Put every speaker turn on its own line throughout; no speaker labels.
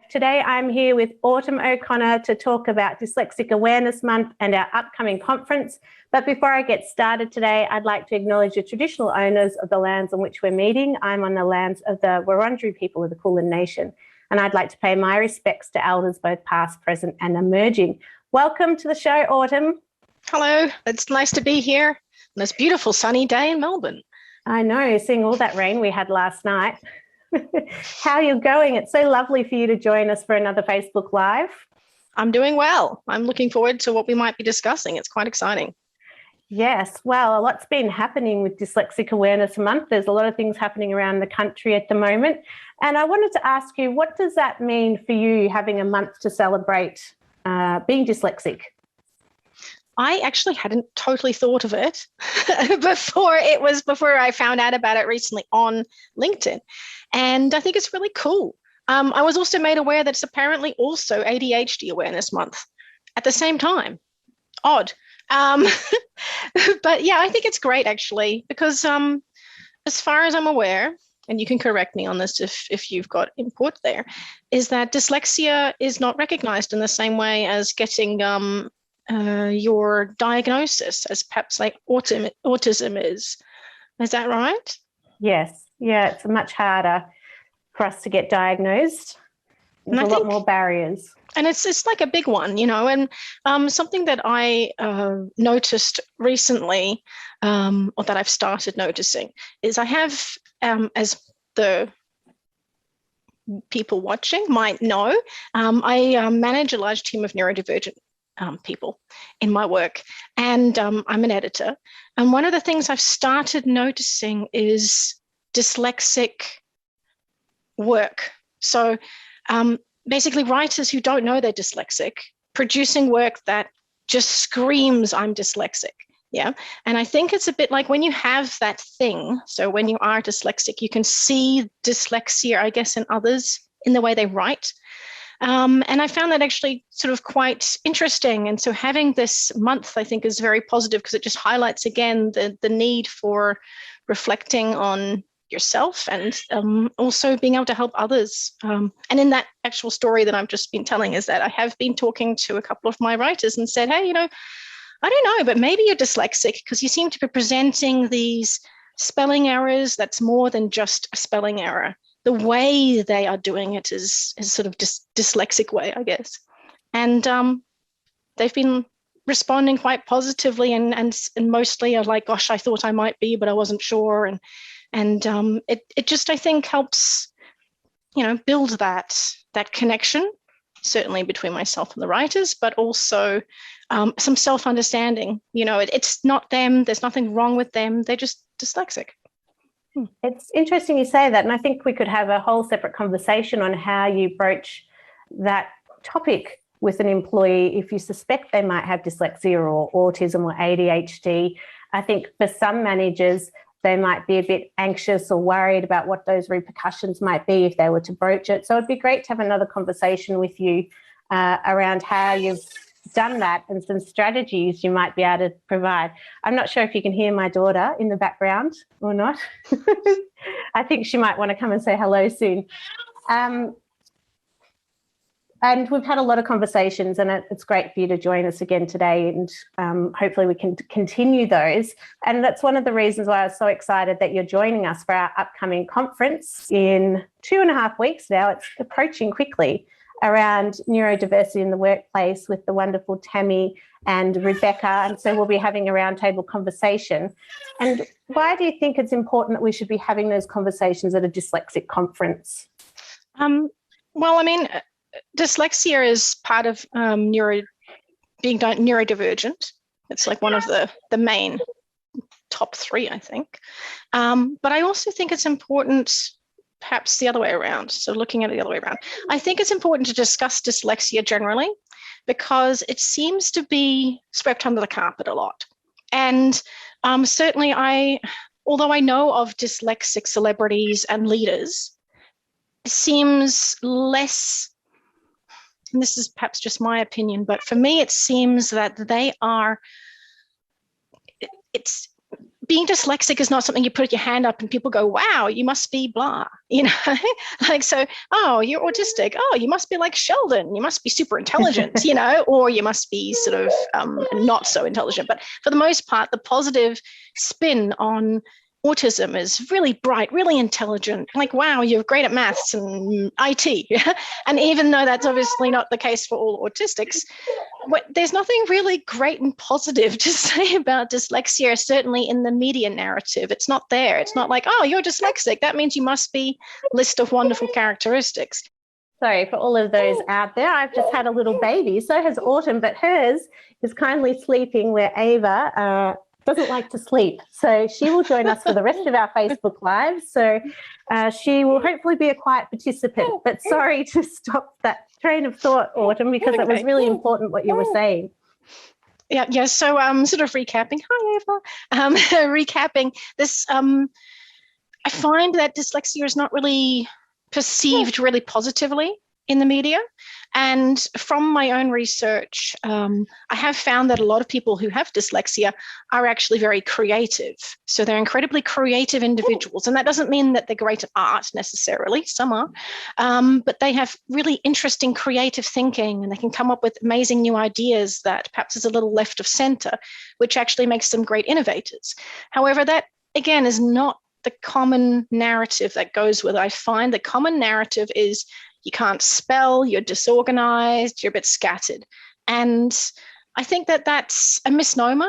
Today I'm here with Autumn O'Connor to talk about Dyslexic Awareness Month and our upcoming conference. But before I get started today, I'd like to acknowledge the traditional owners of the lands on which we're meeting. I'm on the lands of the Wurundjeri people of the Kulin Nation, and I'd like to pay my respects to elders both past, present and emerging. Welcome to the show, Autumn.
Hello, it's nice to be here on this beautiful sunny day in Melbourne.
I know, seeing all that rain we had last night. How are you going? It's so lovely for you to join us for another Facebook Live.
I'm doing well. I'm looking forward to what we might be discussing. It's quite exciting.
Yes, well, a lot's been happening with Dyslexic Awareness Month. There's a lot of things happening around the country at the moment. And I wanted to ask you, what does that mean for you, having a month to celebrate being dyslexic?
I actually hadn't totally thought of it before I found out about it recently on LinkedIn. And I think it's really cool. I was also made aware that it's apparently also ADHD Awareness Month at the same time. Odd. But yeah, I think it's great actually, because as far as I'm aware, and you can correct me on this if you've got input there, is that dyslexia is not recognized in the same way as getting your diagnosis as perhaps like autism is. Is that right?
Yes. Yeah, it's much harder for us to get diagnosed. There's a lot more barriers.
And it's like a big one, you know, and something that I noticed recently, or that I've started noticing, is I have, as the people watching might know, I manage a large team of neurodivergent people in my work, and I'm an editor. And one of the things I've started noticing is dyslexic work. So basically writers who don't know they're dyslexic, producing work that just screams, I'm dyslexic. Yeah. And I think it's a bit like when you have that thing. So when you are dyslexic, you can see dyslexia, I guess, in others in the way they write. And I found that actually sort of quite interesting. And so having this month, I think, is very positive because it just highlights again the need for reflecting on yourself and also being able to help others. And in that actual story that I've just been telling is that I have been talking to a couple of my writers and said, hey, you know, I don't know, but maybe you're dyslexic because you seem to be presenting these spelling errors that's more than just a spelling error. The way they are doing it is sort of dyslexic way, I guess. And they've been responding quite positively and mostly are like, gosh, I thought I might be, but I wasn't sure. And it just, I think, helps, you know, build that connection, certainly between myself and the writers, but also some self-understanding. You know, it's not them. There's nothing wrong with them. They're just dyslexic.
It's interesting you say that, and I think we could have a whole separate conversation on how you broach that topic with an employee if you suspect they might have dyslexia or autism or ADHD. I think for some managers, they might be a bit anxious or worried about what those repercussions might be if they were to broach it. So it'd be great to have another conversation with you around how you've done that and some strategies you might be able to provide. I'm not sure if you can hear my daughter in the background or not. I think she might want to come and say hello soon. And we've had a lot of conversations, and it's great for you to join us again today, and hopefully we can continue those. And that's one of the reasons why I was so excited that you're joining us for our upcoming conference in 2.5 weeks now. It's approaching quickly, around neurodiversity in the workplace with the wonderful Tammy and Rebecca. And so we'll be having a roundtable conversation. And why do you think it's important that we should be having those conversations at a dyslexic conference?
Well, I mean, dyslexia is part of being neurodivergent. It's like one of the main top 3, I think. But I also think it's important, perhaps the other way around. So looking at it the other way around, I think it's important to discuss dyslexia generally because it seems to be swept under the carpet a lot. And certainly although I know of dyslexic celebrities and leaders, it seems less, and this is perhaps just my opinion, but for me, it seems that they are, it's being dyslexic is not something you put your hand up and people go, wow, you must be blah, like, so, oh, you're autistic. Oh, you must be like Sheldon. You must be super intelligent, or you must be sort of not so intelligent. But for the most part, the positive spin on autism is really bright, really intelligent, like, wow, you're great at maths and IT. And even though that's obviously not the case for all autistics, there's nothing really great and positive to say about dyslexia, certainly in the media narrative. It's not there. It's not like, oh, you're dyslexic. That means you must be a list of wonderful characteristics.
Sorry, for all of those out there, I've just had a little baby. So has Autumn, but hers is kindly sleeping where Ava doesn't like to sleep. So she will join us for the rest of our Facebook Live. So she will hopefully be a quiet participant. But sorry to stop that train of thought, Autumn, because it was really important what you were saying.
Yeah. So sort of recapping. Hi, Ava. Recapping this. I find that dyslexia is not really perceived really positively in the media. And from my own research, I have found that a lot of people who have dyslexia are actually very creative. So they're incredibly creative individuals. And that doesn't mean that they're great at art necessarily. Some are. But they have really interesting creative thinking, and they can come up with amazing new ideas that perhaps is a little left of center, which actually makes them great innovators. However, that, again, is not the common narrative that goes with it. I find the common narrative is you can't spell, you're disorganized, you're a bit scattered. And I think that that's a misnomer.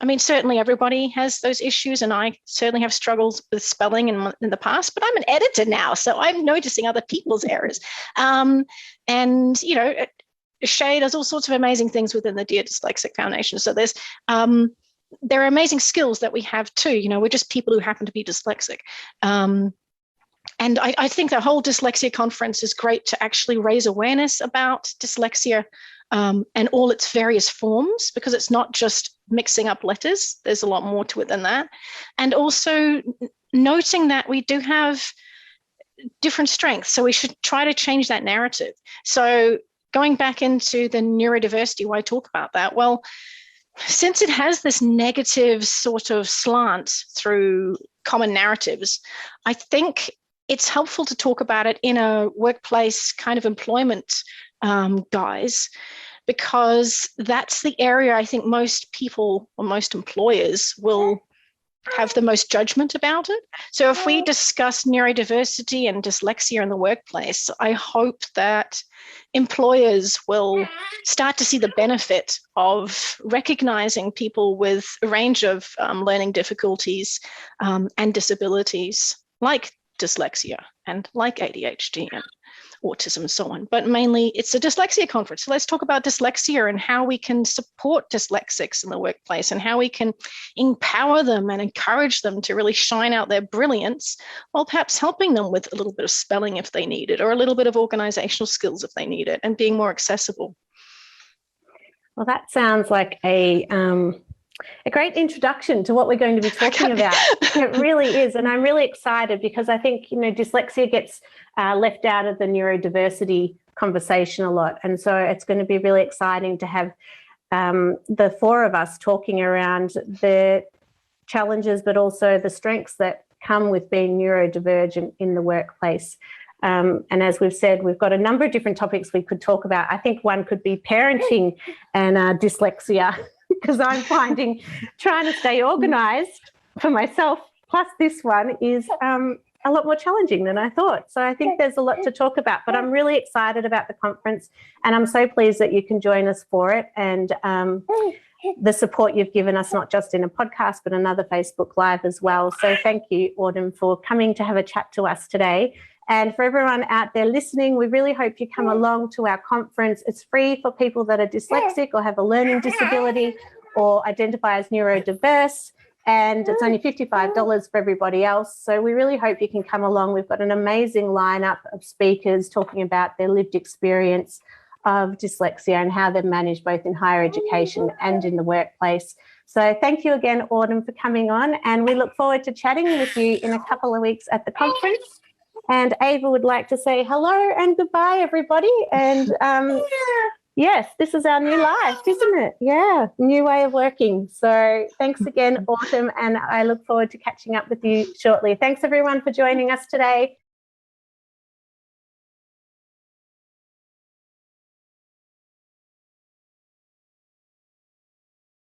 I mean, certainly everybody has those issues, and I certainly have struggles with spelling in the past, but I'm an editor now, so I'm noticing other people's errors. And, Shae does all sorts of amazing things within the Dear Dyslexic Foundation. So there are amazing skills that we have too. We're just people who happen to be dyslexic. And I think the whole dyslexia conference is great to actually raise awareness about dyslexia and all its various forms, because it's not just mixing up letters. There's a lot more to it than that. And also noting that we do have different strengths. So we should try to change that narrative. So going back into the neurodiversity, why talk about that? Well, since it has this negative sort of slant through common narratives, I think it's helpful to talk about it in a workplace kind of employment guise, because that's the area I think most people or most employers will have the most judgment about it. So if we discuss neurodiversity and dyslexia in the workplace, I hope that employers will start to see the benefit of recognizing people with a range of learning difficulties and disabilities like dyslexia and like ADHD and autism and so on. But mainly it's a dyslexia conference. So let's talk about dyslexia and how we can support dyslexics in the workplace and how we can empower them and encourage them to really shine out their brilliance, while perhaps helping them with a little bit of spelling if they need it, or a little bit of organizational skills if they need it, and being more accessible.
Well, that sounds like a great introduction to what we're going to be talking about. It really is. And I'm really excited because I think, dyslexia gets left out of the neurodiversity conversation a lot. And so it's going to be really exciting to have the four of us talking around the challenges, but also the strengths that come with being neurodivergent in the workplace. And as we've said, we've got a number of different topics we could talk about. I think one could be parenting and dyslexia, because I'm finding trying to stay organised for myself, plus this one, is a lot more challenging than I thought. So I think there's a lot to talk about, but I'm really excited about the conference, and I'm so pleased that you can join us for it, and the support you've given us, not just in a podcast, but another Facebook Live as well. So thank you, Autumn, for coming to have a chat to us today. And for everyone out there listening, we really hope you come along to our conference. It's free for people that are dyslexic or have a learning disability or identify as neurodiverse, and it's only $55 for everybody else. So we really hope you can come along. We've got an amazing lineup of speakers talking about their lived experience of dyslexia and how they're managed both in higher education and in the workplace. So thank you again, Autumn, for coming on, and we look forward to chatting with you in a couple of weeks at the conference. And Ava would like to say hello and goodbye, everybody. And Yes, this is our new life, isn't it? Yeah, new way of working. So thanks again, Autumn, and I look forward to catching up with you shortly. Thanks, everyone, for joining us today.